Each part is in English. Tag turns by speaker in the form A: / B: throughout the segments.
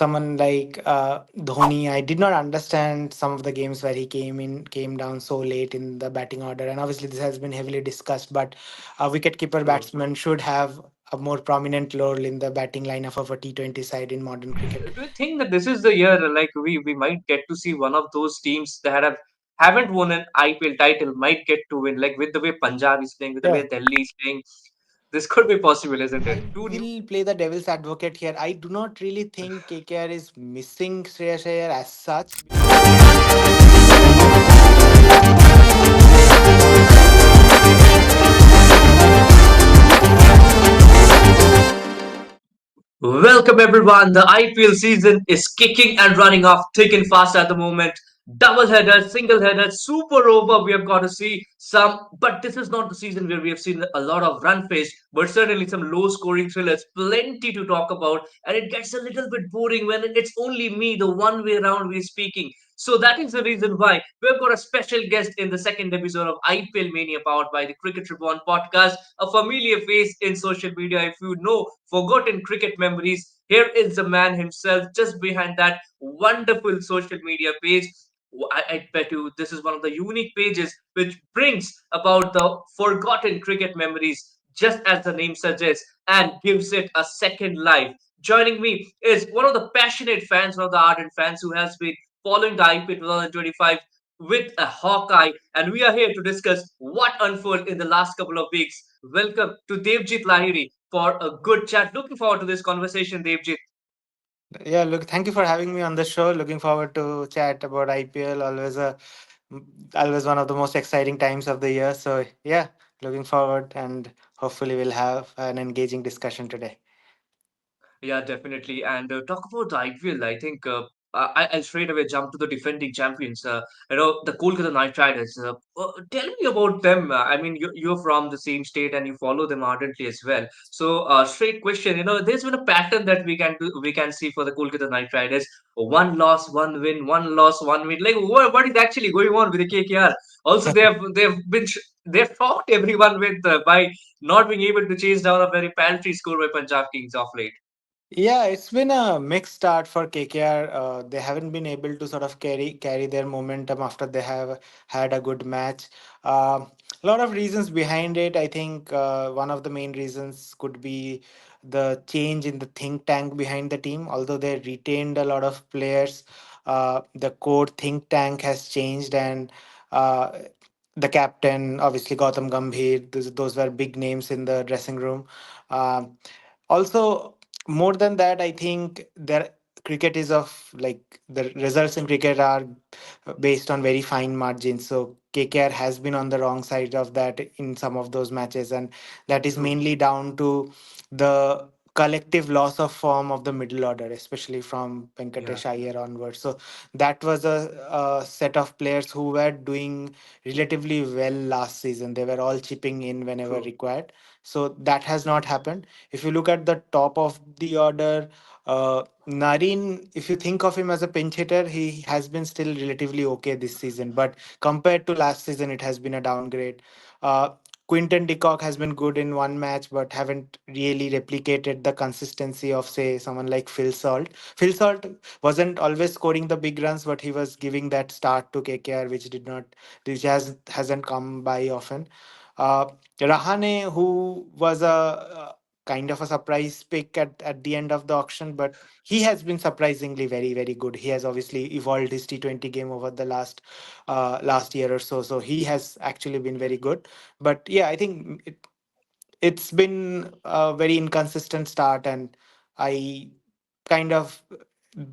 A: someone like Dhoni. I did not understand some of the games where he came down so late in the batting order, and obviously this has been heavily discussed. But a wicket-keeper
B: True.
A: batsman should have a more prominent role in the batting lineup of a T20 side in modern cricket.
B: Do you think that this is the year, like we might get to see one of those teams that haven't won an IPL title might get to win, like with the way Punjab is playing, with the
A: Yeah.
B: way Delhi is playing, this could be possible, isn't it?
A: I
B: Two new.
A: will play the devil's advocate here. I do not really think KKR is missing Shreyas Iyer as such.
B: Welcome everyone. The IPL season is kicking and running off thick and fast at the moment. Double header, single header, super over. We have got to see some, but this is not the season where we have seen a lot of run pace, but certainly some low scoring thrillers. Plenty to talk about, and it gets a little bit boring when it's only me, the one way around we're speaking. So that is the reason why we've got a special guest in the second episode of IPL Mania, powered by the Cricket Reborn Podcast, a familiar face in social media. If you know forgotten cricket memories, here is the man himself just behind that wonderful social media page. I bet you this is one of the unique pages which brings about the forgotten cricket memories, just as the name suggests, and gives it a second life. Joining me is one of the passionate fans, one of the ardent fans who has been following the IPL 2025 with a hawk eye, and we are here to discuss what unfolded in the last couple of weeks. Welcome to Debjit Lahiri for a good chat. Looking forward to this conversation, Debjit.
A: Yeah, look, thank you for having me on the show. Looking forward to chat about IPL. Always one of the most exciting times of the year. So yeah, looking forward, and hopefully we'll have an engaging discussion today.
B: Yeah, definitely. And talk about the IPL. I think I'll straight away jump to the defending champions. The Kolkata Knight Riders. Tell me about them. I mean, you're from the same state and you follow them ardently as well. So, straight question. There's been a pattern that we can see for the Kolkata Knight Riders. One loss, one win. One loss, one win. Like, what is actually going on with the KKR? Also, they've shocked everyone with by not being able to chase down a very paltry score by Punjab Kings of late.
A: Yeah, it's been a mixed start for KKR. They haven't been able to sort of carry their momentum after they have had a good match. A lot of reasons behind it. I think one of the main reasons could be the change in the think tank behind the team. Although they retained a lot of players, the core think tank has changed, and uh, the captain, obviously Gautam Gambhir, those were big names in the dressing room. Um Also, more than that, I think their cricket is of like the results in cricket are based on very fine margins. So KKR has been on the wrong side of that in some of those matches, and that is
B: True.
A: mainly down to the collective loss of form of the middle order, especially from
B: Yeah.
A: Venkatesh Iyer onwards. So that was a set of players who were doing relatively well last season. They were all chipping in whenever
B: True.
A: required. So that has not happened. If you look at the top of the order, Nareen, if you think of him as a pinch hitter, he has been still relatively okay this season. But compared to last season, it has been a downgrade. Uh, Quinton de Kock has been good in one match, but haven't really replicated the consistency of, say, someone like Phil Salt. Phil Salt wasn't always scoring the big runs, but he was giving that start to KKR, which hasn't come by often. Uh, Rahane, who was a kind of a surprise pick at the end of the auction, but he has been surprisingly very, very good. He has obviously evolved his T20 game over the last year or so. So he has actually been very good. But yeah, I think it's been a very inconsistent start, and I kind of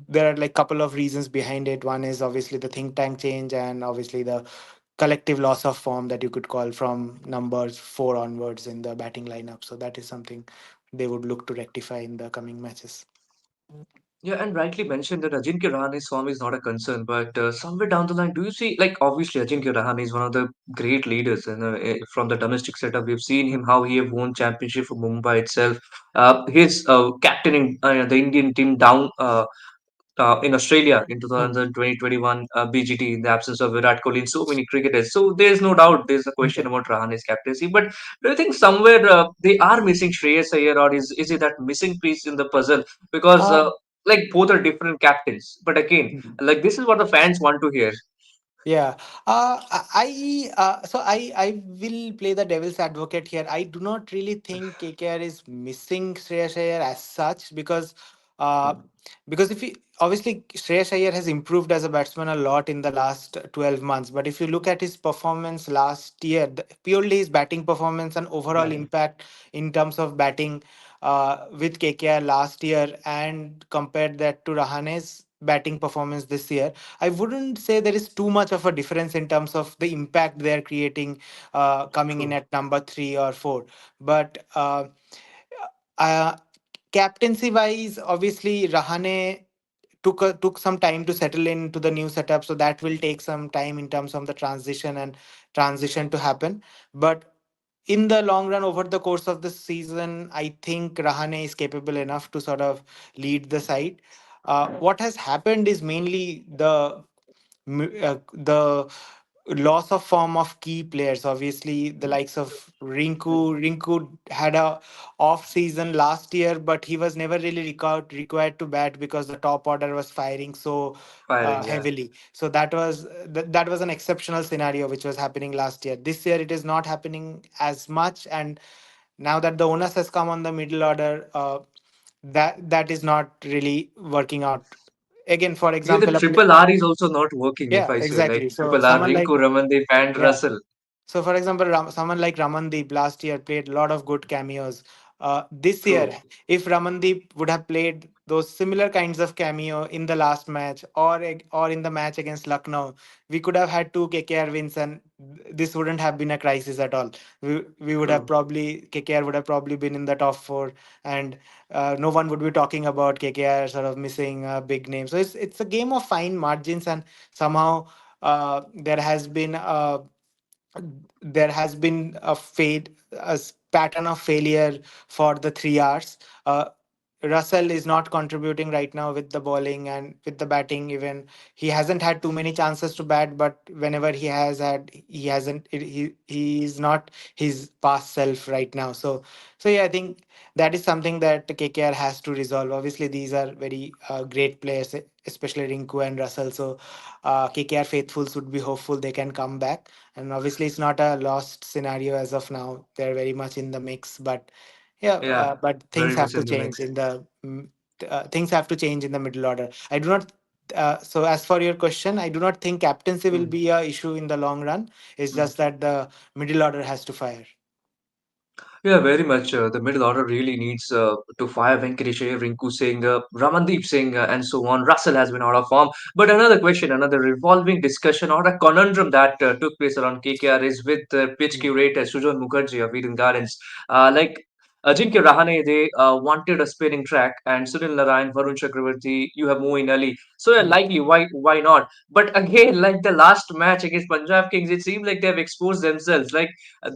A: there are like couple of reasons behind it. One is obviously the think tank change, and obviously the collective loss of form that you could call from numbers four onwards in the batting lineup. So that is something they would look to rectify in the coming matches.
B: Yeah, and rightly mentioned that Ajinkya Rahane's form is not a concern, but somewhere down the line, do you see, like, obviously Ajinkya Rahane is one of the great leaders from the domestic setup. We've seen him how he have won championship for Mumbai itself. His captaining the Indian team down in Australia in
A: Hmm.
B: 2021 BGT in the absence of Virat Kohli and so many cricketers. So there's no doubt there's a question
A: Yeah.
B: about Rahane's captaincy. But do you think somewhere they are missing Shreyas Iyer, or is he that missing piece in the puzzle? Because
A: Uh,
B: like both are different captains. But again, like this is what the fans want to hear.
A: Yeah. I will play the devil's advocate here. I do not really think KKR is missing Shreyas Iyer as such uh because if you obviously Shreyas Iyer has improved as a batsman a lot in the last 12 months, but if you look at his performance last year, purely his batting performance and overall impact in terms of batting with KKR last year and compared that to Rahane's batting performance this year, I wouldn't say there is too much of a difference in terms of the impact they are creating coming in
B: True.
A: at number 3 or 4. But uh, captaincy wise, obviously Rahane took some time to settle into the new setup, so that will take some time in terms of the transition to happen. But in the long run, over the course of the season, I think Rahane is capable enough to sort of lead the side. What has happened is mainly the loss of form of key players. Obviously, the likes of Rinku had a off season last year, but he was never really required to bat because the top order was firing so
B: Firing, yeah.
A: heavily. So that was an exceptional scenario which was happening last year. This year, it is not happening as much, and now that the onus has come on the middle order, that is not really working out. Again, for
B: Even the
A: example,
B: triple R is also not working, if
A: yeah,
B: I say like
A: exactly. So
B: triple R,
A: someone
B: Rinku,
A: like
B: Ramandeep, and
A: yeah.
B: Russell.
A: So, for example, someone like Ramandeep last year played a lot of good cameos. This year,
B: True.
A: if Ramandeep would have played those similar kinds of cameo in the last match or in the match against Lucknow, we could have had two KKR wins, and this wouldn't have been a crisis at all. We would have
B: True.
A: probably KKR would have probably been in the top 4, and no one would be talking about KKR sort of missing a big name. So it's a game of fine margins, and somehow there has been a pattern of failure for the 3 hours. Russell is not contributing right now with the bowling and with the batting. Even he hasn't had too many chances to bat, but whenever he has had, he hasn't. He is not his past self right now. So yeah, I think that is something that KKR has to resolve. Obviously, these are very great players, especially Rinku and Russell. So KKR faithfuls would be hopeful they can come back. And obviously, it's not a lost scenario as of now. They're very much in the mix, but yeah,
B: Yeah,
A: but things
B: very
A: have
B: much
A: to
B: in the
A: change
B: mix.
A: in the things have to change in the middle order. I do not. So as for your question, I do not think captaincy will
B: Hmm.
A: be a issue in the long run. It's just that the middle order has to fire.
B: Yeah, very much. The middle order really needs to fire Venkatesh Iyer, Rinku Singh, Ramandeep Singh, and so on. Russell has been out of form. But another question, another revolving discussion or a conundrum that took place around KKR is with pitch
A: Mm.
B: curator Sujan Mukherjee of Eden Gardens. Like Ajinkya Rahane, they wanted a spinning track, and Sunil Narayan, Varun Chakravarti, you have Moeen Ali. So yeah,
A: Mm.
B: likely, why not? But again, like the last match against Punjab Kings, it seemed like they have exposed themselves. Like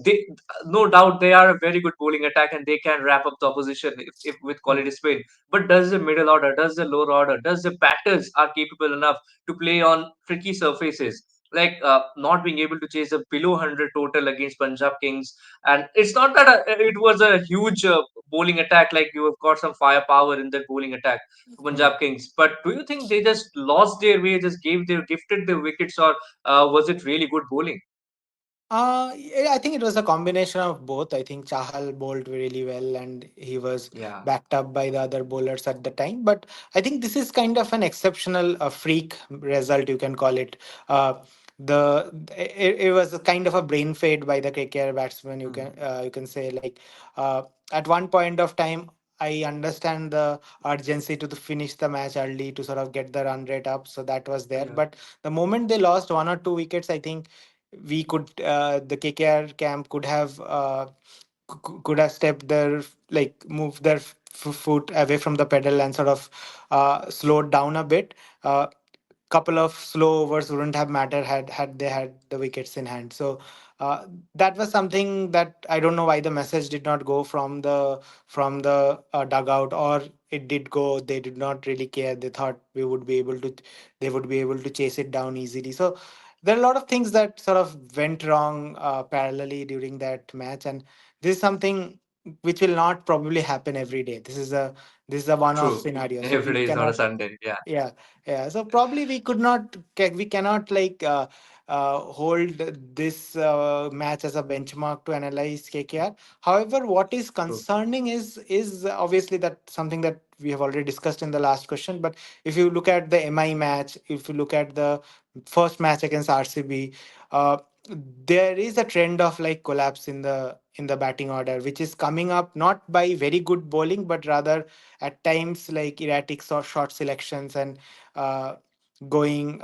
B: they no doubt they are a very good bowling attack and they can wrap up the opposition if with
A: Mm.
B: quality spin. But does the middle order, does the lower order, does the batters are capable enough to play on tricky surfaces? Like not being able to chase a below 100 total against Punjab Kings, and it's not that it was a huge bowling attack. Like you have got some firepower in that bowling attack for
A: Mm.
B: Punjab Kings. But do you think they just lost their way, just gifted their wickets, or was it really good bowling?
A: Yeah, I think it was a combination of both. I think Chahal bowled really well and he was
B: Yeah,
A: backed up by the other bowlers at the time. But I think this is kind of an exceptional freak result, you can call it. Uh, it was a kind of a brain fade by the KKR batsman. You can say like at one point of time. I understand the urgency to finish the match early to sort of get the run rate up, so that was there.
B: yeah,
A: But the moment they lost 1 or 2 wickets, I think the KKR camp could have stepped their like moved their foot away from the pedal and sort of slowed down a bit. Couple of slow overs wouldn't have mattered had they had the wickets in hand. So that was something that I don't know why the message did not go from the dugout, or it did go. They did not really care. They thought they would be able to chase it down easily. So there are a lot of things that sort of went wrong parallelly during that match, and this is something. which will not probably happen every day. This is a one-off
B: True.
A: scenario, so
B: Every
A: we
B: day is not a
A: cannot.
B: Sunday. Yeah.
A: Yeah, yeah. So probably we cannot like hold this match as a benchmark to analyze KKR. However, what is
B: True.
A: concerning is obviously that something that we have already discussed in the last question. But if you look at the MI match, if you look at the first match against RCB, uh, there is a trend of like collapse in the batting order, which is coming up not by very good bowling, but rather at times like erratic shot selections and uh, going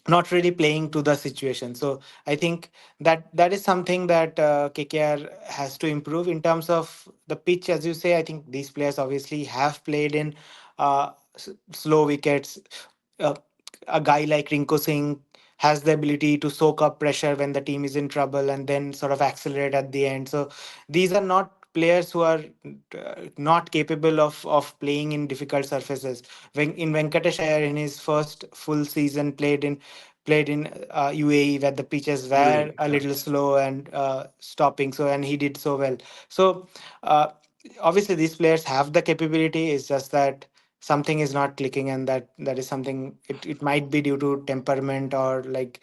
A: not really playing to the situation. So I think that is something that KKR has to improve in terms of the pitch. As you say, I think these players obviously have played in slow wickets. uh, a guy like Rinko Singh has the ability to soak up pressure when the team is in trouble and then sort of accelerate at the end. So these are not players who are not capable of playing in difficult surfaces. When in Venkatesh Iyer in his first full season played in UAE, where the pitches were
B: UAE.
A: a
B: Yeah.
A: little slow and stopping. So and he did so well. So uh, obviously these players have the capability. It's just that something is not clicking, and that is something. It might be due to temperament, or like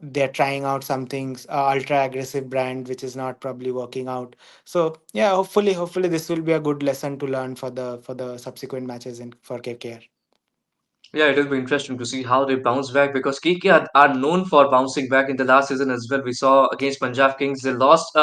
A: they're trying out some things, ultra aggressive brand which is not probably working out. So yeah, hopefully this will be a good lesson to learn for the subsequent matches in for KKR.
B: Yeah, it will be interesting to see how they bounce back because KK are known for bouncing back in the last season as well. We saw against Punjab Kings, they lost,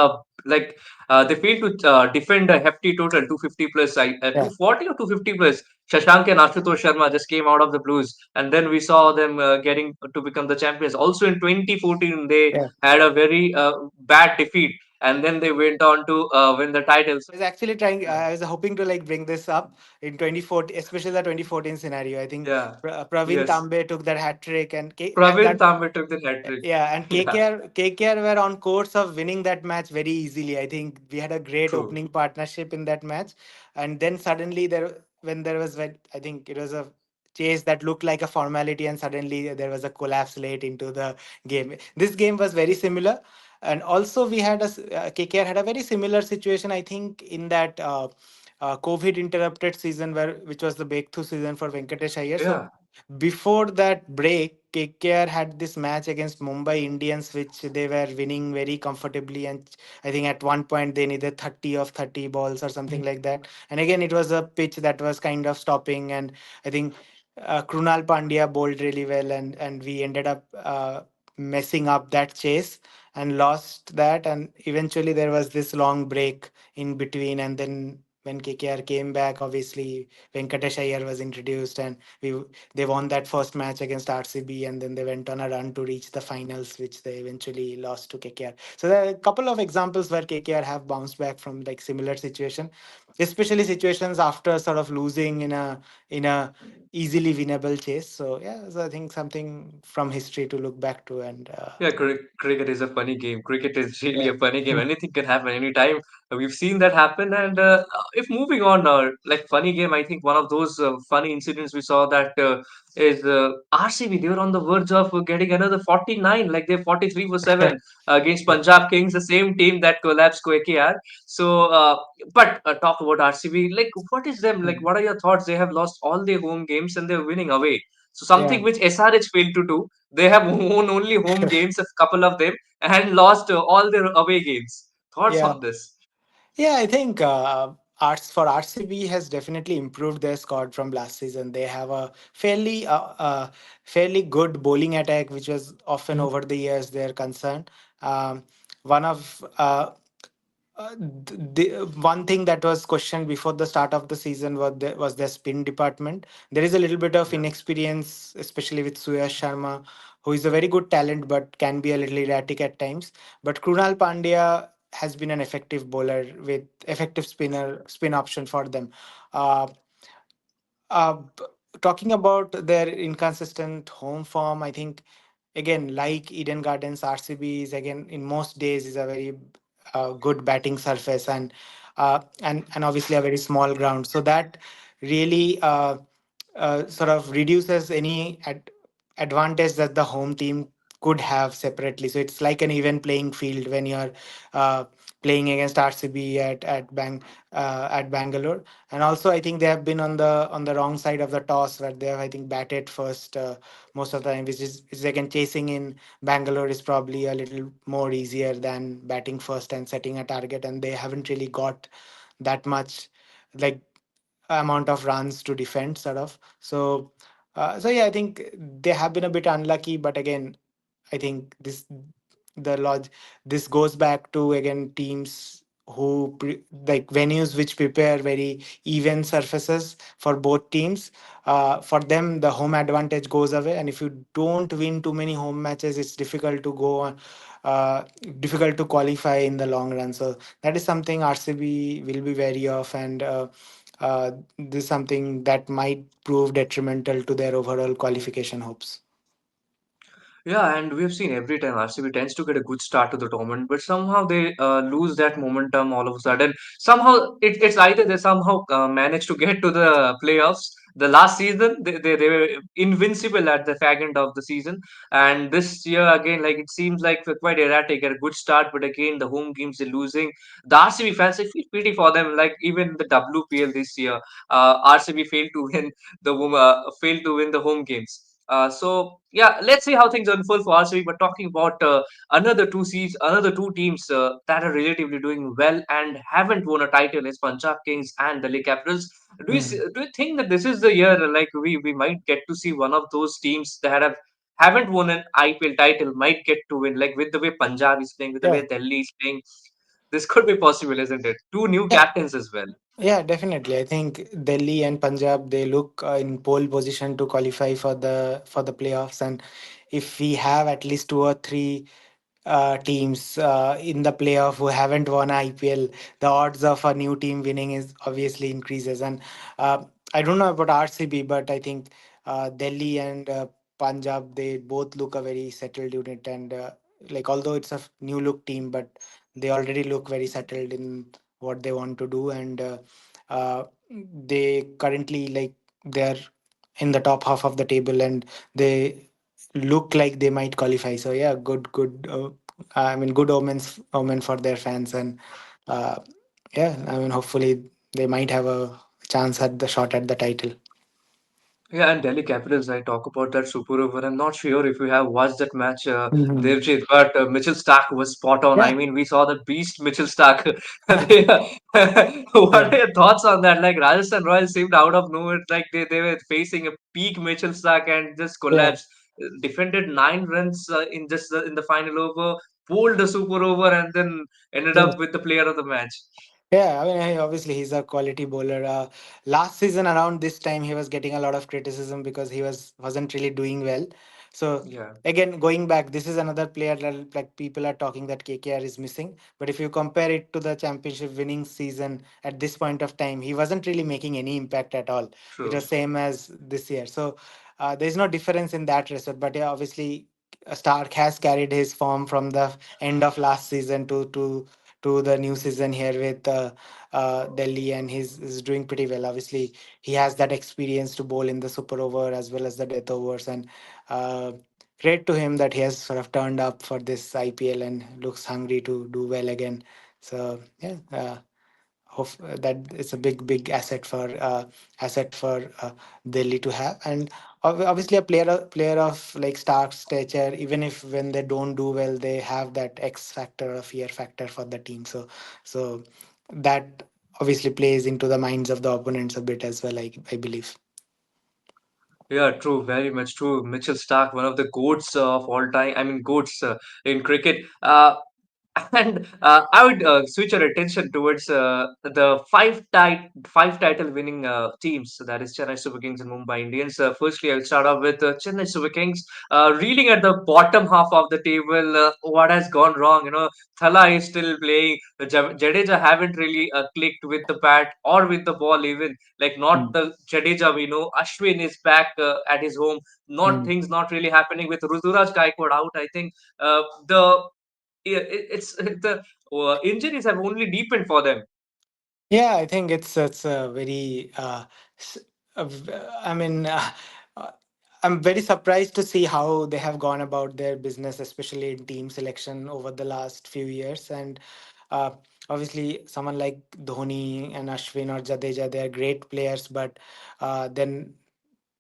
B: like, they failed to defend a hefty total 250 plus,
A: Yeah,
B: 240 or 250 plus. Shashank and Ashutosh Sharma just came out of the blues, and then we saw them getting to become the champions. Also in 2014, they
A: yeah.
B: had a very bad defeat, and then they went on to win the title.
A: I was actually trying. I was hoping to like bring this up in 2014, especially the 2014 scenario. I think
B: Yeah,
A: Praveen
B: yes.
A: Tambe took that hat trick, and
B: Praveen
A: that
B: Tambe took the hat trick.
A: yeah, and
B: Yeah,
A: KKR were on course of winning that match very easily. I think we had a great
B: true.
A: opening partnership in that match, and then suddenly there was I think it was a chase that looked like a formality, and suddenly there was a collapse late into the game. This game was very similar, and also we had KKR had a very similar situation. I think in that. COVID interrupted season which was the breakthrough season for Venkatesh Iyer. So
B: Yeah,
A: before that break, KKR had this match against Mumbai Indians, which they were winning very comfortably. And I think at one point they needed 30 of 30 balls or something like that. And again, it was a pitch that was kind of stopping. And I think Krunal Pandya bowled really well. And we ended up messing up that chase and lost that. And eventually there was this long break in between. And then when KKR came back, obviously Venkatesh Iyer was introduced, and they won that first match against RCB, and then they went on a run to reach the finals, which they eventually lost to KKR. So there are a couple of examples where KKR have bounced back from like similar situation, especially situations after sort of losing in a easily winnable chase. So yeah, so I think something from history to look back to, and
B: yeah, cricket is a funny game. Cricket is really
A: yeah,
B: a funny game. Anything can happen anytime. We've seen that happen. And if moving on, like funny game, I think one of those funny incidents we saw that is RCB. They were on the verge of getting another 49, like they're 43 for 7 against
A: yeah,
B: Punjab Kings, the same team that collapsed KKR. So, but talk about RCB. Like, what is them? Like, what are your thoughts? They have lost all their home games and they're winning away. So,
A: yeah.
B: something which SRH failed to do. They have won only home games, a couple of them, and lost all their away games. Thoughts
A: Yeah.
B: on this?
A: Yeah, I think Arts for RCB has definitely improved their squad from last season. They have a fairly good bowling attack, which was often over the years their concern. Um, one of the one thing that was questioned before the start of the season was their spin department. There is a little bit of
B: Yeah.
A: inexperience, especially with Shreyas Sharma, who is a very good talent but can be a little erratic at times. But Krunal Pandya has been an effective bowler with effective spin option for them. Uh, uh, b- Talking about their inconsistent home form, I think again, like Eden Gardens, RCB is again in most days is a very good batting surface, and obviously a very small ground. So that really sort of reduces any advantage that the home team could have separately. So it's like an even playing field when you're uh, playing against RCB at Bangalore. And also I think they have been on the wrong side of the toss, where they have, I think, batted first most of the time, which again, chasing in Bangalore is probably a little more easier than batting first and setting a target, and they haven't really got that much, like, amount of runs to defend, sort of. So yeah, I think they have been a bit unlucky, but again, I think the lodge this goes back to, again, teams like venues which prepare very even surfaces for both teams. For them, the home advantage goes away, and if you don't win too many home matches, it's difficult to go on, uh, difficult to qualify in the long run. So that is something RCB will be wary of, and this is something that might prove detrimental to their overall qualification hopes.
B: Yeah, and we've seen every time RCB tends to get a good start to the tournament, but somehow they lose that momentum all of a sudden. Somehow it's either they somehow manage to get to the playoffs. The last season, they were invincible at the fag end of the season, and this year again, like it seems like they're quite erratic. Get a good start, but again the home games they're losing. The RCB fans, I feel pity for them. Like even the WPL this year, RCB failed to win failed to win the home games. So yeah, let's see how things unfold for RCB. But talking about another two teams that are relatively doing well and haven't won a title is Punjab Kings and Delhi Capitals. Do you think that this is the year like we might get to see one of those teams that haven't won an IPL title might get to win, like with the way Punjab is playing, with the
A: Yeah.
B: way Delhi is playing, this could be possible, isn't it? Two new
A: Yeah.
B: captains as well.
A: Yeah, definitely. I think Delhi and Punjab, they look in pole position to qualify for the playoffs, and if we have at least two or three teams in the playoff who haven't won IPL, the odds of a new team winning is obviously increases. And I don't know about RCB, but I think Delhi and Punjab, they both look a very settled unit, and like, although it's a new look team, but they already look very settled in what they want to do, and they currently, like, they're in the top half of the table, and they look like they might qualify. So yeah, good. I mean, good omen for their fans, and uh, yeah, I mean, hopefully they might have a chance at the shot at the title.
B: Yeah, and Delhi Capitals, I talk about that super over. I'm not sure if you have watched that match,
A: Mhm.
B: Devjit, but Mitchell Stark was spot on. I
A: Yeah,
B: mean, we saw the beast Mitchell Stark. They, what
A: yeah,
B: are your thoughts on that? Like, Rajasthan Royals seemed out of nowhere, like they were facing a peak Mitchell Stark and just
A: yeah.
B: collapsed. Defended 9 runs in the final over, pulled the super over, and then ended
A: Yeah.
B: up with the player of the match.
A: Yeah, I mean, obviously he's a quality bowler. Last season around this time, he was getting a lot of criticism because he wasn't really doing well. So
B: Yeah,
A: again, going back, this is another player that, like, people are talking that KKR is missing. But if you compare it to the championship winning season at this point of time, he wasn't really making any impact at all. It
B: true.
A: was same as this year. So there's no difference in that respect. But yeah, obviously, Stark has carried his form from the end of last season to the new season here with Delhi, and he's doing pretty well. Obviously, he has that experience to bowl in the super over as well as the death overs, and uh, great to him that he has sort of turned up for this IPL and looks hungry to do well again. So yeah. Hope that it's a big asset for Delhi to have, and obviously a player of like Stark's stature, even if when they don't do well, they have that X factor or fear factor for the team. So that obviously plays into the minds of the opponents a bit as well. I believe.
B: Yeah, true, very much true. Mitchell Stark, one of the goats of all time. I mean, goats in cricket. And I would switch our attention towards the five title winning teams. So that is Chennai Super Kings and Mumbai Indians. Firstly, I will start off with Chennai Super Kings. Reeling at the bottom half of the table, what has gone wrong? You know, Thala is still playing. Jadeja haven't really clicked with the bat or with the ball even. Like not
A: Mm.
B: the Jadeja we know. Ashwin is back at his home. Not
A: Mm.
B: things not really happening with Ruturaj Gaikwad out. I think the yeah, it's the injuries have only deepened for them.
A: Yeah, I think it's a very. S- I mean, uh, I'm very surprised to see how they have gone about their business, especially in team selection over the last few years. And obviously someone like Dhoni and Ashwin or Jadeja, they are great players, but then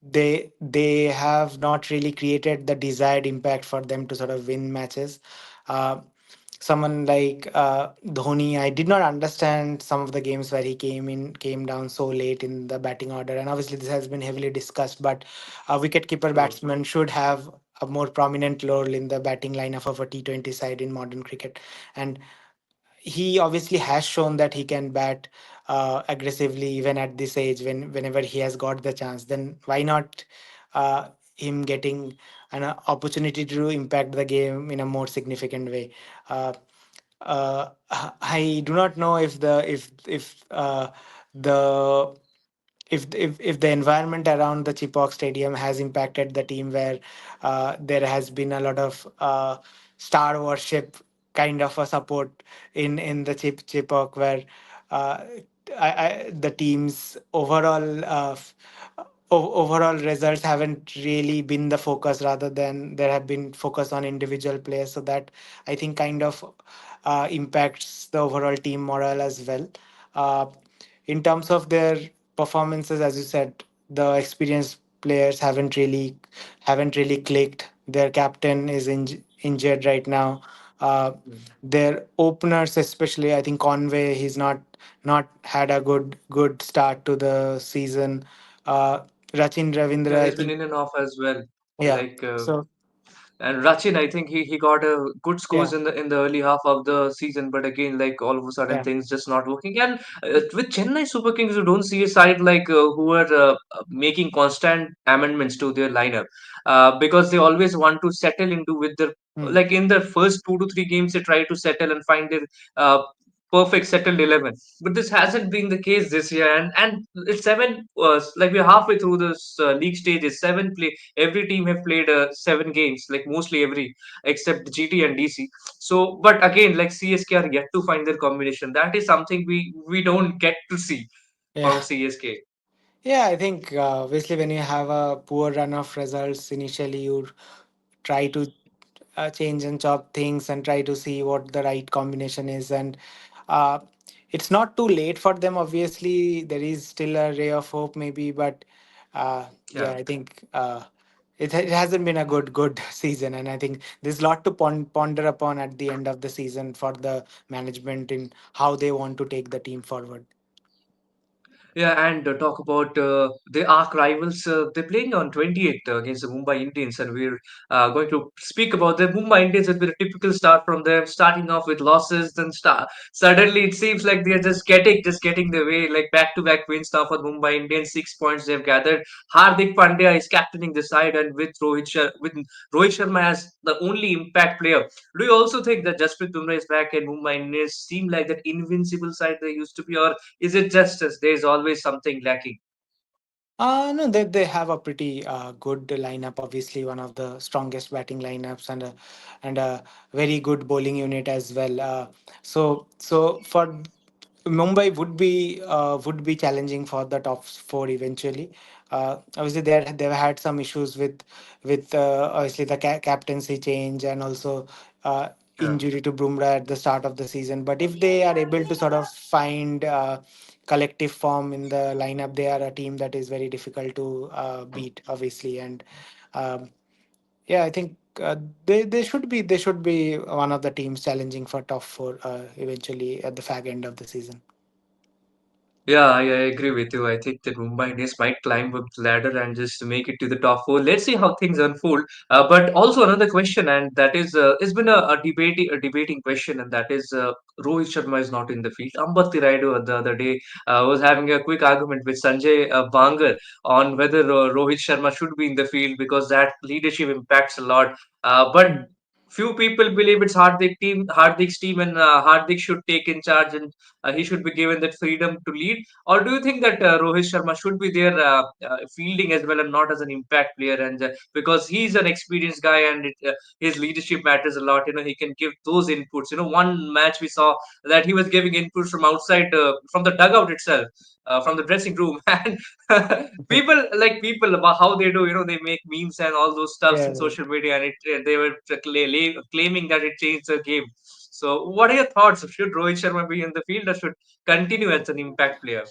A: they have not really created the desired impact for them to sort of win matches. Uh, Someone like Dhoni, I did not understand some of the games where he came down so late in the batting order, and obviously this has been heavily discussed. But a wicketkeeper
B: True.
A: batsman should have a more prominent role in the batting lineup of a T20 side in modern cricket, and he obviously has shown that he can bat aggressively even at this age whenever he has got the chance. Then why not him getting an opportunity to impact the game in a more significant way? uh, I do not know if the if the environment around the Chipok Stadium has impacted the team, where there has been a lot of star worship kind of a support in the Chipok, where uh, the team's overall results haven't really been the focus, rather than there have been focus on individual players. So that, I think, kind of impacts the overall team morale as well. uh, in terms of their performances, as you said, the experienced players haven't really clicked. Their captain is injured right now. uh, their openers, especially, I think Conway, he's not had a good start to the season. uh, Rachin
B: Yeah,
A: Ravindra, I
B: he's been
A: think.
B: in and off as well.
A: Yeah.
B: Like
A: So
B: and Rachin, I think he got a good
A: yeah.
B: scores in the early half of the season, but again, like all of a sudden,
A: Yeah.
B: things just not working. And with Chennai Super Kings, you don't see a side like who are making constant amendments to their lineup because they always want to settle into with their
A: Hmm.
B: like in the first 2 to 3 games they try to settle and find their uh, perfect settled 11, but this hasn't been the case this year. And it's seven like we're halfway through this league stages. Seven play every team have played 7 games, like mostly every except GT and DC. So, but again, like CSK are yet to find their combination. That is something we don't get to see
A: Yeah.
B: from CSK.
A: Yeah, I think obviously when you have a poor run of results initially, you try to change and chop things and try to see what the right combination is. And uh, it's not too late for them. Obviously, there is still a ray of hope, maybe, but yeah,
B: Yeah.
A: I think it hasn't been a good season, and I think there's a lot to ponder upon at the end of the season for the management in how they want to take the team forward.
B: Yeah, and talk about the arch rivals. They're playing on 28th against the Mumbai Indians, and we're going to speak about the Mumbai Indians. It's been a typical start from them, starting off with losses, then suddenly it seems like they're just getting their way, like back-to-back wins now for Mumbai Indians. 6 points they've gathered. Hardik Pandya is captaining the side, and with Rohit Sharma as the only impact player. Do you also think that Jasprit Bumrah is back and Mumbai Indians seem like that invincible side they used to be, or is it just as there's always something lacking?
A: No, they have a pretty good lineup. Obviously, one of the strongest batting lineups, and a very good bowling unit as well. So for Mumbai would be challenging for the top four eventually. Obviously, they've had some issues with obviously the captaincy change, and also uh,
B: Yeah.
A: injury to Bumrah at the start of the season. But if they are able to sort of find collective form in the lineup, they are a team that is very difficult to beat, obviously. And um, yeah, I think they should be one of the teams challenging for top four eventually at the fag end of the season.
B: Yeah, I agree with you. I think that Mumbai Indians might climb up the ladder and just make it to the top four. Let's see how things unfold. But also another question, and that is, it's been a debating question, and that is, Rohit Sharma is not in the field. Ambati Raidu the other day was having a quick argument with Sanjay Bangar on whether Rohit Sharma should be in the field because that leadership impacts a lot. But
A: Hmm.
B: few people believe it's Hardik's team, and Hardik should take in charge, and he should be given that freedom to lead. Or do you think that Rohit Sharma should be there fielding as well and not as an impact player? And because he's an experienced guy and his leadership matters a lot, he can give those inputs. One match we saw that he was giving inputs from outside, from the dugout itself, from the dressing room, and people about how they do. They make memes and all those stuffs
A: Yeah,
B: in social media, and they were claiming that it changed the game. So, what are your thoughts? Should Rohit Sharma be in the field or should continue as an impact player?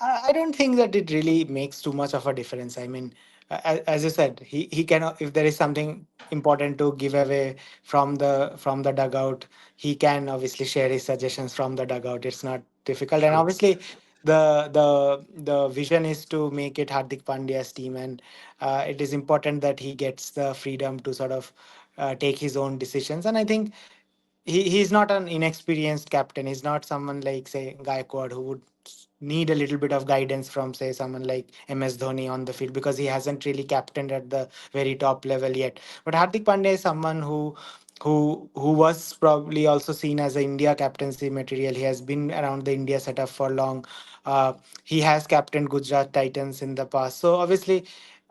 A: I don't think that it really makes too much of a difference. I mean, as you said, he can, if there is something important to give away from the dugout, he can obviously share his suggestions from the dugout. It's not difficult, and
B: True.
A: obviously the vision is to make it Hardik Pandya's team, and it is important that he gets the freedom to sort of take his own decisions. And I think he's not an inexperienced captain. He's not someone like say Gaikwad who would need a little bit of guidance from say someone like MS Dhoni on the field because he hasn't really captained at the very top level yet. But Hardik Pandya is someone who was probably also seen as a India captaincy material. He has been around the India setup for long. Uh, he has captained Gujarat Titans in the past. So obviously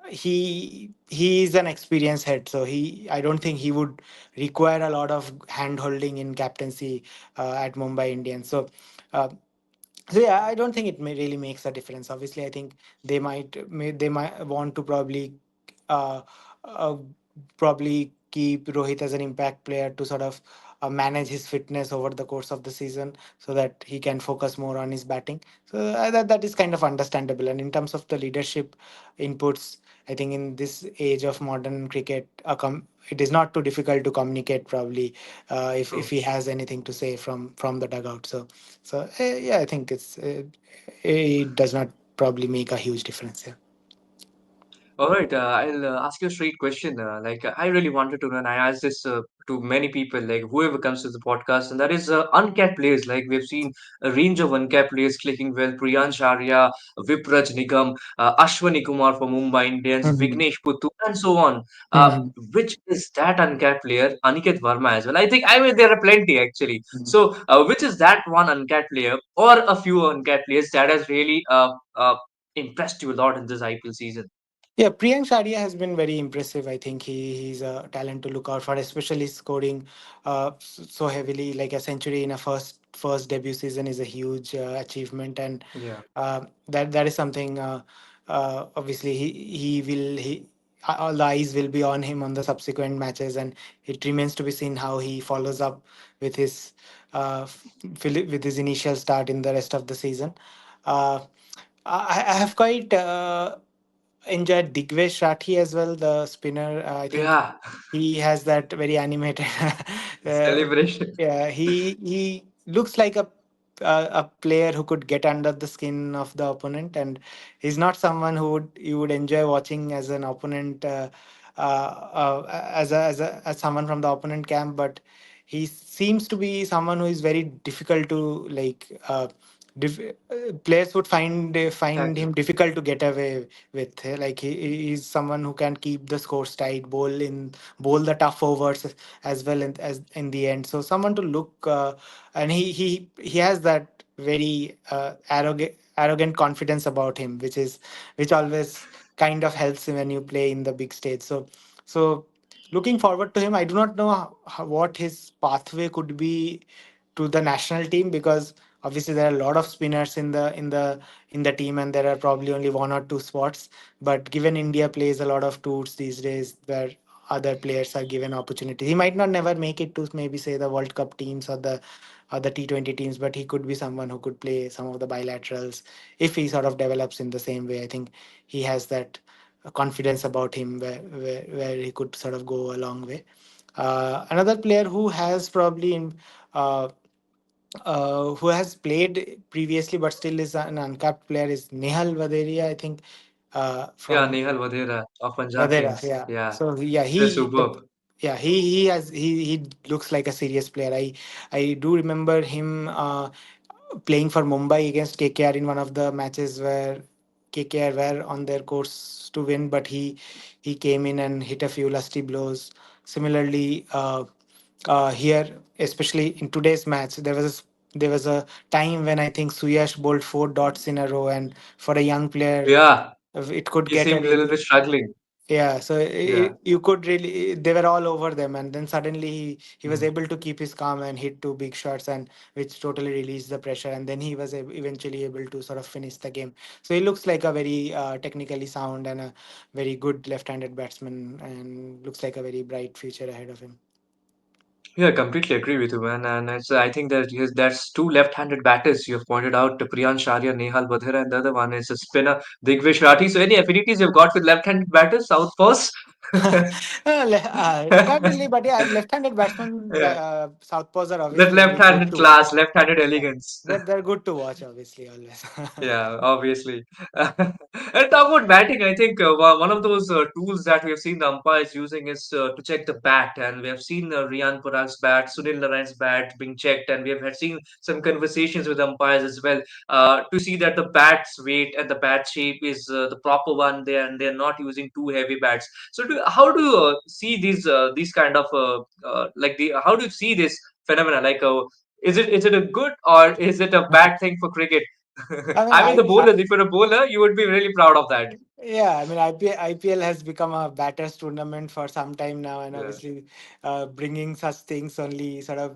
A: he is an experienced head. So I don't think he would require a lot of hand holding in captaincy at Mumbai Indians. Uh, so yeah, I don't think it really makes a difference. Obviously, I think they might want to uh, uh, probably keep Rohit as an impact player to sort of manage his fitness over the course of the season, so that he can focus more on his batting. So that is kind of understandable. And in terms of the leadership inputs, I think in this age of modern cricket, it is not too difficult to communicate probably if
B: True.
A: he has anything to say from the dugout. So yeah, I think it does not probably make a huge difference. Yeah.
B: All right, I'll ask you a straight question. I really wanted to know, and I asked this to many people, like whoever comes to the podcast, and that is uncapped players. Like we've seen a range of uncapped players clicking well: Priyansh Arya, Vipraj Nigam, Ashwani Kumar for Mumbai Indians,
A: Mhm.
B: Vignesh Puttu, and so on. Uh,
A: Mhm.
B: which is that uncapped player? Aniket Verma as well. I mean, there are plenty actually.
A: Mhm.
B: So, which is that one uncapped player, or a few uncapped players that has really impressed you a lot in this IPL season?
A: Yeah, Priyank Sharia has been very impressive. I think he's a talent to look out for, especially scoring so heavily. Like a century in a first debut season is a huge achievement, and
B: Yeah.
A: that is something. Obviously, he will he all the eyes will be on him on the subsequent matches, and it remains to be seen how he follows up with his with his initial start in the rest of the season. Uh, I have quite enjoyed Digvesh Rathi as well, the spinner. I think
B: Yeah,
A: he has that very animated. uh,
B: celebration.
A: yeah, he looks like a player who could get under the skin of the opponent, and he's not someone who would you would enjoy watching as an opponent, as someone from the opponent camp, but he seems to be someone who is very difficult to players would find
B: Tackle.
A: him difficult to get away with. Like he's someone who can keep the scores tight, bowl the tough overs as well as in the end. So someone to look, and he has that very arrogant confidence about him, which always kind of helps him when you play in the big stage. So looking forward to him. I do not know what his pathway could be to the national team, because obviously there are a lot of spinners in the team, and there are probably only one or two spots. But given India plays a lot of tours these days where other players are given opportunities, he might not never make it to maybe say the World Cup teams or the T20 teams, but he could be someone who could play some of the bilaterals if he sort of develops in the same way. I think he has that confidence about him where he could sort of go a long way. Another player who has probably uh, who has played previously but still is an uncapped player is Nehal Vaderia, I think,
B: Yeah,
A: from
B: Nehal Vadera of Punjab
A: Vadera.
B: Kings.
A: Yeah.
B: Yeah,
A: So yeah,
B: they're superb.
A: he looks like a serious player. I do remember him playing for Mumbai against KKR in one of the matches where KKR were on their course to win, but he came in and hit a few lusty blows. Similarly, here, especially in today's match, there was a time when I think Suyash bowled 4 dots in a row, and for a young player,
B: Yeah,
A: it could
B: he
A: get a
B: seemed a little bit
A: really.
B: struggling.
A: Yeah, so
B: Yeah.
A: you could really, they were all over them, and then suddenly he was
B: Mhm.
A: able to keep his calm and hit two big shots, and which totally released the pressure, and then he was eventually able to sort of finish the game. So he looks like a very technically sound and a very good left-handed batsman, and looks like a very bright future ahead of him.
B: Yeah, I completely agree with you, man. And I think that that's two left-handed batters you have pointed out, Priyan Sharia, Nehal Badhera, and the other one is a spinner, Digvish Rathi. So any affinities you've got with left-handed batters, southpaws?
A: Not really, but yeah, left-handed batsmen,
B: Yeah,
A: southpaws are
B: that
A: obviously very good
B: left-handed
A: to watch.
B: class, left-handed
A: Yeah,
B: elegance.
A: they're good to watch, obviously, always.
B: Yeah, obviously. And talk about batting, I think one of those tools that we have seen the umpires using is to check the bat. And we have seen Riyan Parag's bat, Sunil Narayan's bat being checked, and we have had seen some conversations with umpires as well to see that the bat's weight and the bat shape is the proper one there, and they're not using too heavy bats. So, how do you see these kind of how do you see this phenomena? Is it a good or is it a bad thing for cricket?
A: I mean,
B: I mean, the bowlers, if you're a bowler, you would be really proud of that.
A: yeah, I mean, IPL has become a batters tournament for some time now, and
B: Yeah.
A: obviously, bringing such things only sort of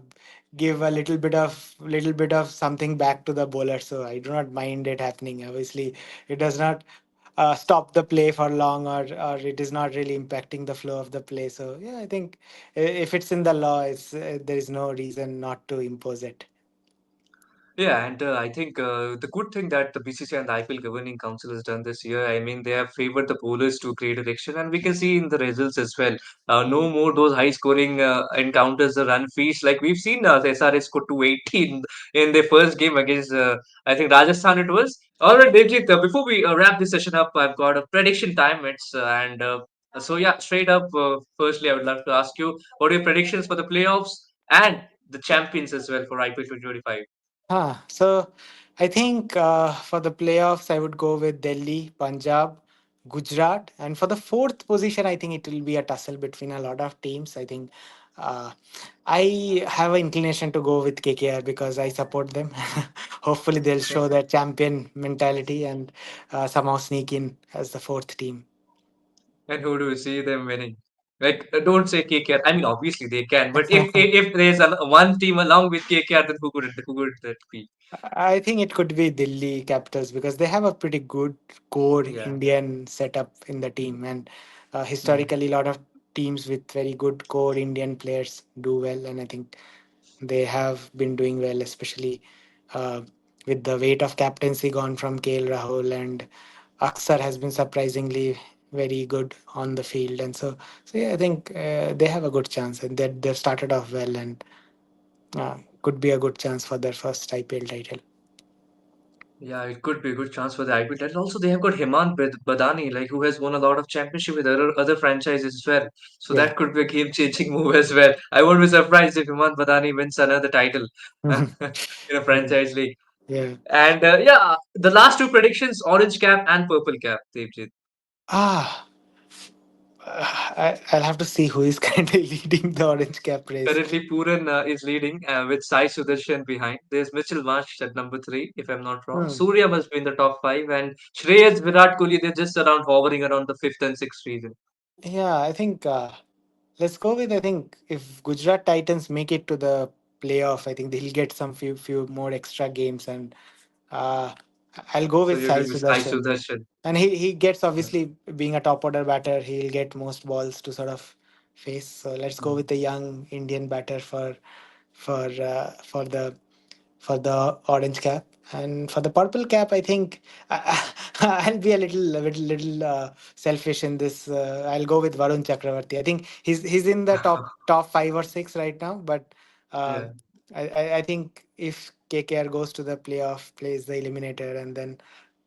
A: give a little bit of something back to the bowler. So I do not mind it happening. Obviously, it does not stop the play for long, or it is not really impacting the flow of the play. So yeah, I think if it's in the law, there is no reason not to impose it.
B: Yeah, and I think the good thing that the BCCI and the IPL Governing Council has done this year, I mean, they have favored the bowlers to greater extent, and we can see in the results as well. No more those high-scoring encounters, the run feast. Like we've seen the SRS score 280 in their first game against, I think, Rajasthan it was. All right, Devjit, before we wrap this session up, I've got a prediction time. So yeah, straight up, firstly, I would love to ask you, what are your predictions for the playoffs and the champions as well for IPL 2025?
A: So I think for the playoffs, I would go with Delhi, Punjab, Gujarat, and for the fourth position, I think it will be a tussle between a lot of teams. I think uh, I have an inclination to go with KKR because I support them. Hopefully, they'll show their champion mentality and somehow sneak in as the fourth team.
B: And who do you see them winning? Like, don't say KKR. I mean, obviously they can, but if there's one team along with KKR, then who could that be?
A: I think it could be Delhi Capitals because they have a pretty good core
B: Yeah.
A: Indian setup in the team, and
B: Mm.
A: historically, a lot of teams with very good core Indian players do well, and I think they have been doing well, especially uh, with the weight of captaincy gone from KL Rahul, and Aksar has been surprisingly very good on the field, and so yeah, I think they have a good chance, and they've started off well, and could be a good chance for their first IPL title.
B: Yeah, it could be a good chance for the IPL title. Also, they have got Hemant Badani, like who has won a lot of championship with other franchises as well. So
A: Yeah.
B: that could be a game-changing move as well. I won't be surprised if Hemant Badani wins another title in a
A: Yeah.
B: franchise league.
A: Yeah.
B: And yeah, the last two predictions: orange cap and purple cap. Devjit.
A: Ah, I'll have to see who is currently leading the orange cap race.
B: Currently, Pooran is leading with Sai Sudarshan behind. There's Mitchell Marsh at number three, if I'm not wrong.
A: Hmm.
B: Surya must be in the top five, and Shreyas, Virat Kohli, they're just around hovering around the fifth and sixth region.
A: Yeah, I think let's go with. I think if Gujarat Titans make it to the playoff, I think they'll get some few more extra games, and uh, I'll go
B: So
A: with
B: you're
A: Sai
B: going with Sai
A: Sudarshan.
B: Sudarshan.
A: And he gets,
B: Yeah.
A: obviously, being a top order batter, he'll get most balls to sort of face. So let's go
B: Mm.
A: with the young Indian batter for the orange cap. And for the purple cap, I think I'll be a little selfish in this. I'll go with Varun Chakravarti. I think he's in the top five or six right now, but uh,
B: Yeah.
A: I think if KKR goes to the playoff, plays the eliminator, and then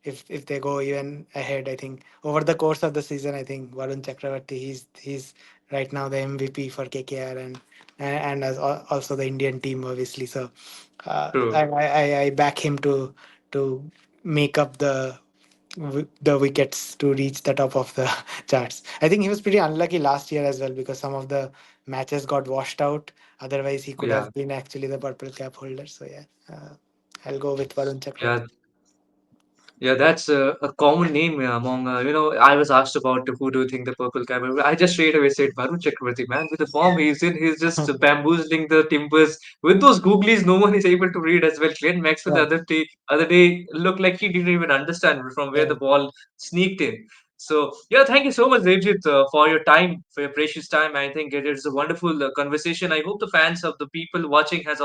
A: if they go even ahead, I think over the course of the season, I think Varun Chakravarti he's right now the MVP for KKR and as also the Indian team, obviously. So
B: True.
A: I back him to make up the wickets to reach the top of the charts. I think he was pretty unlucky last year as well because some of the matches got washed out. Otherwise, he could
B: Yeah.
A: have been actually the purple cap holder. So yeah, I'll go with Varun
B: Yeah.
A: Chakravarti.
B: Yeah, that's a common name among, I was asked about who do you think the purple cap. I just straight away said Varun Chakravarti, man. With the form he's in, he's just bamboozling the timbers. With those googlies, no one is able to read as well. Glenn Maxwell the
A: Yeah,
B: other day looked like he didn't even understand from where
A: yeah.
B: the ball sneaked in. So yeah, thank you so much, Devjit, for your time, for your precious time. I think it is a wonderful conversation. I hope the fans of the people watching has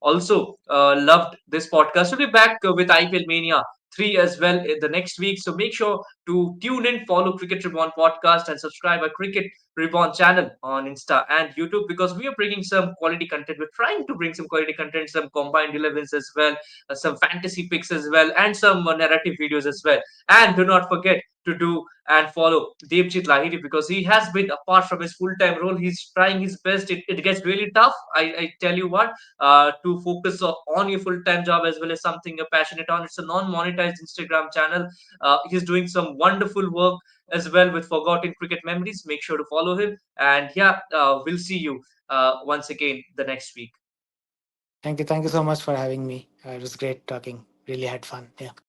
B: also loved this podcast. We'll be back with IPL Mania 3 as well in the next week. So make sure to tune in, follow Cricket Reborn Podcast, and subscribe our Cricket Reborn channel on Insta and YouTube, because we are bringing some quality content. We're trying to bring some quality content, some combined 11s as well, some fantasy picks as well, and some narrative videos as well. And do not forget to do and follow Debjit Lahiri, because he has been, apart from his full-time role, he's trying his best. It gets really tough. I tell you what, to focus on your full-time job as well as something you're passionate on. It's a non-monetized Instagram channel. He's doing some wonderful work as well with Forgotten Cricket Memories. Make sure to follow him. And yeah, we'll see you once again the next week.
A: Thank you so much for having me. It was great talking. Really had fun. Yeah.